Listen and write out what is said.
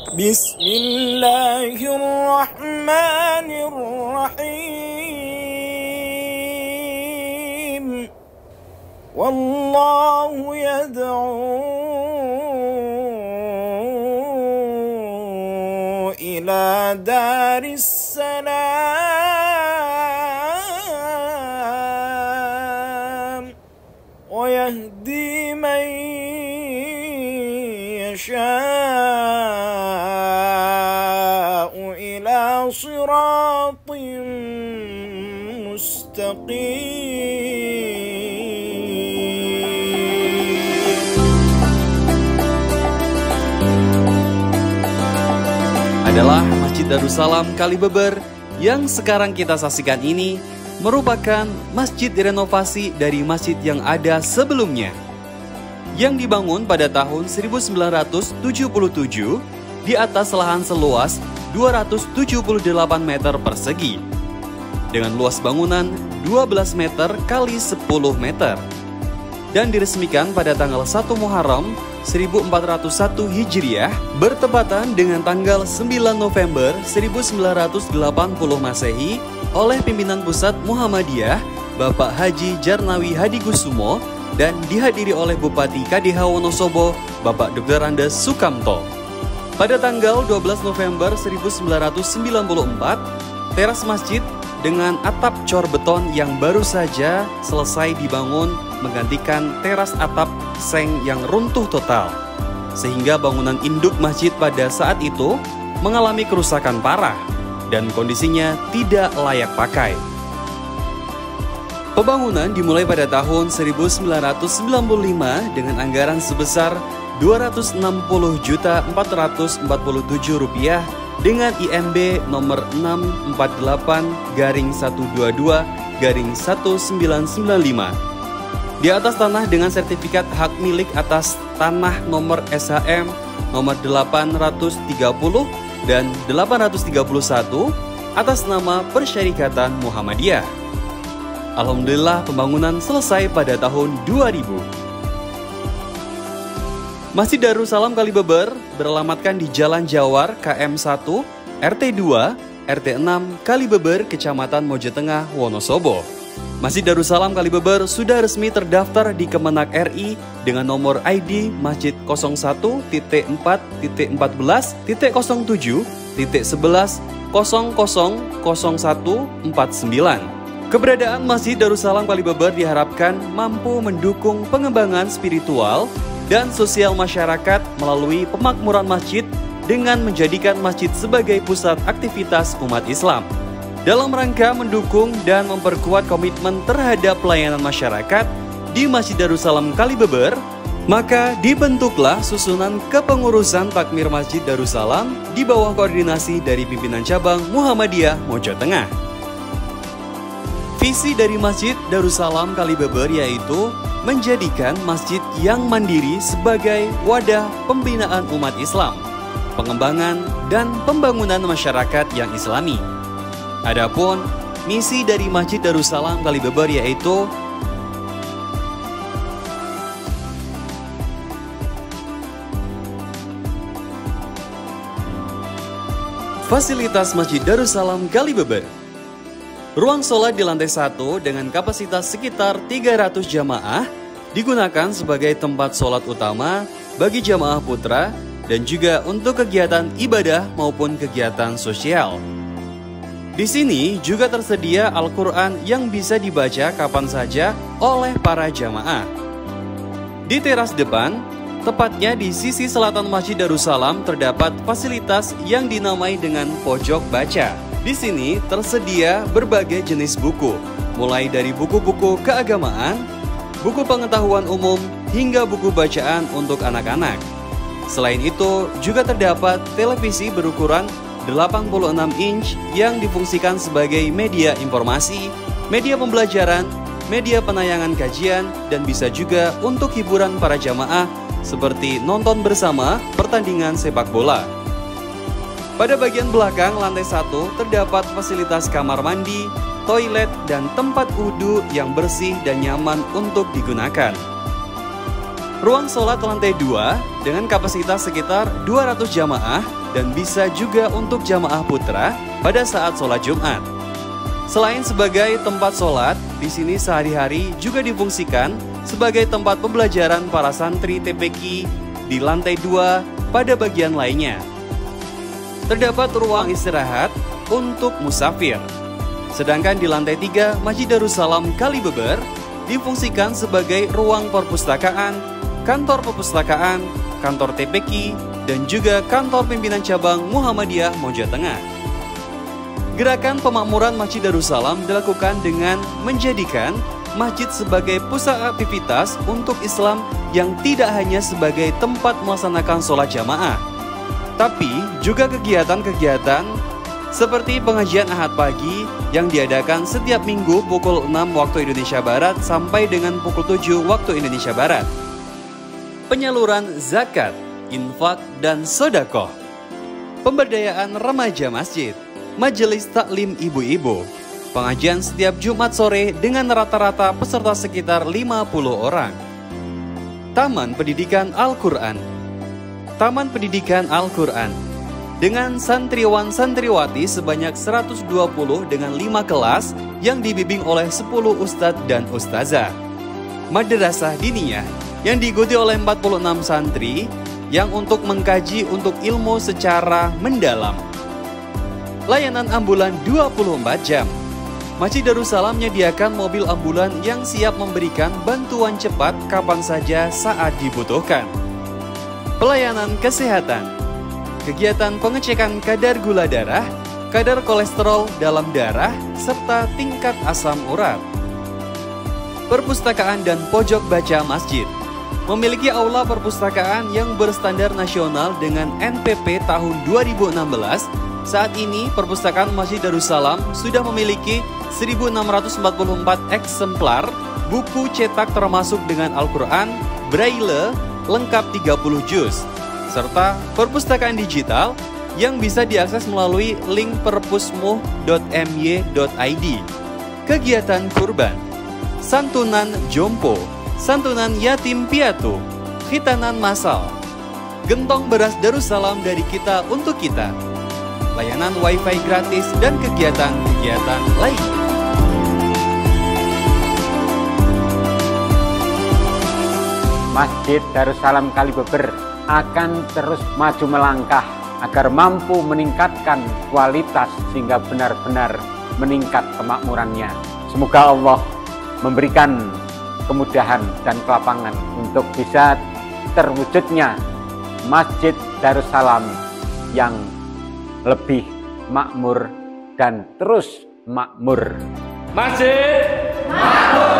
Bismillahirrahmanirrahim. Wallahu yad'u ila daris salam wa yahdi man yasha'u ila siratin mustaqim. Adalah Masjid Darussalam Kalibeber yang sekarang kita saksikan ini merupakan masjid direnovasi dari masjid yang ada sebelumnya, yang dibangun pada tahun 1977 di atas lahan seluas 278 meter persegi dengan luas bangunan 12 meter kali 10 meter dan diresmikan pada tanggal 1 Muharram 1401 Hijriah bertepatan dengan tanggal 9 November 1980 Masehi oleh pimpinan pusat Muhammadiyah Bapak Haji Jarnawi Hadikusumo dan dihadiri oleh Bupati KDH Wonosobo Bapak Dr. Andes Sukamto. Pada tanggal 12 November 1994, teras masjid dengan atap cor beton yang baru saja selesai dibangun menggantikan teras atap seng yang runtuh total, sehingga bangunan induk masjid pada saat itu mengalami kerusakan parah dan kondisinya tidak layak pakai. Pembangunan dimulai pada tahun 1995 dengan anggaran sebesar Rp260.447 dengan IMB nomor 648-122-1995. Di atas tanah dengan sertifikat hak milik atas tanah nomor SHM nomor 830 dan 831 atas nama Persyarikatan Muhammadiyah. Alhamdulillah pembangunan selesai pada tahun 2000. Masjid Darussalam Kalibeber beralamatkan di Jalan Jawar KM 1 RT 2 RT 6 Kalibeber Kecamatan Mojotengah Wonosobo. Masjid Darussalam Kalibeber sudah resmi terdaftar di Kemenak RI dengan nomor ID Masjid 01.14.11.11.000149. Keberadaan Masjid Darussalam Kalibeber diharapkan mampu mendukung pengembangan spiritual dan sosial masyarakat melalui pemakmuran masjid dengan menjadikan masjid sebagai pusat aktivitas umat Islam. Dalam rangka mendukung dan memperkuat komitmen terhadap pelayanan masyarakat di Masjid Darussalam Kalibeber, maka dibentuklah susunan kepengurusan takmir Masjid Darussalam di bawah koordinasi dari pimpinan cabang Muhammadiyah Mojotengah. Visi dari Masjid Darussalam Kalibeber yaitu menjadikan masjid yang mandiri sebagai wadah pembinaan umat Islam, pengembangan dan pembangunan masyarakat yang Islami. Adapun misi dari Masjid Darussalam Kalibeber yaitu fasilitas Masjid Darussalam Kalibeber. Ruang sholat di lantai 1 dengan kapasitas sekitar 300 jamaah digunakan sebagai tempat sholat utama bagi jamaah putra dan juga untuk kegiatan ibadah maupun kegiatan sosial. Di sini juga tersedia Al-Quran yang bisa dibaca kapan saja oleh para jamaah. Di teras depan, tepatnya di sisi selatan Masjid Darussalam terdapat fasilitas yang dinamai dengan pojok baca. Di sini tersedia berbagai jenis buku, mulai dari buku-buku keagamaan, buku pengetahuan umum, hingga buku bacaan untuk anak-anak. Selain itu, juga terdapat televisi berukuran 86 inch yang difungsikan sebagai media informasi, media pembelajaran, media penayangan kajian, dan bisa juga untuk hiburan para jamaah seperti nonton bersama pertandingan sepak bola. Pada bagian belakang lantai 1 terdapat fasilitas kamar mandi, toilet, dan tempat wudhu yang bersih dan nyaman untuk digunakan. Ruang sholat lantai 2 dengan kapasitas sekitar 200 jamaah dan bisa juga untuk jamaah putra pada saat sholat Jumat. Selain sebagai tempat sholat, di sini sehari-hari juga difungsikan sebagai tempat pembelajaran para santri TPQ di lantai 2 pada bagian lainnya. Terdapat ruang istirahat untuk musafir. Sedangkan di lantai 3 Masjid Darussalam Kalibeber difungsikan sebagai ruang perpustakaan, kantor perpustakaan, kantor TPQ, dan juga kantor pimpinan cabang Muhammadiyah Moja Tengah. Gerakan pemakmuran Masjid Darussalam dilakukan dengan menjadikan masjid sebagai pusat aktivitas untuk Islam yang tidak hanya sebagai tempat melaksanakan sholat jamaah, tapi juga kegiatan-kegiatan seperti pengajian Ahad pagi yang diadakan setiap minggu pukul 6 waktu Indonesia Barat sampai dengan pukul 7 waktu Indonesia Barat. Penyaluran zakat, infak, dan sodakoh. Pemberdayaan remaja masjid, majelis taklim ibu-ibu, pengajian setiap Jumat sore dengan rata-rata peserta sekitar 50 orang. Taman Pendidikan Al-Quran. Taman Pendidikan Al-Quran dengan santriwan-santriwati sebanyak 120 dengan 5 kelas yang dibimbing oleh 10 ustadz dan ustazah. Madrasah Diniyah yang diikuti oleh 46 santri yang untuk mengkaji untuk ilmu secara mendalam. Layanan ambulan 24 jam. Masjid Darussalam menyediakan mobil ambulan yang siap memberikan bantuan cepat kapan saja saat dibutuhkan. Pelayanan kesehatan. Kegiatan pengecekan kadar gula darah, kadar kolesterol dalam darah, serta tingkat asam urat. Perpustakaan dan pojok baca masjid. Memiliki aula perpustakaan yang berstandar nasional dengan NPP tahun 2016. Saat ini perpustakaan Masjid Darussalam sudah memiliki 1.644 eksemplar buku cetak termasuk dengan Al-Quran, Braille, lengkap 30 juz, serta perpustakaan digital yang bisa diakses melalui link perpusmuh.my.id. Kegiatan kurban, santunan jompo, santunan yatim piatu, khitanan massal, gentong beras Darussalam dari kita untuk kita, layanan wifi gratis, dan kegiatan-kegiatan lainnya. Masjid Darussalam Kalibeber akan terus maju melangkah agar mampu meningkatkan kualitas sehingga benar-benar meningkat kemakmurannya. Semoga Allah memberikan kemudahan dan kelapangan untuk bisa terwujudnya Masjid Darussalam yang lebih makmur dan terus makmur. Masjid makmur.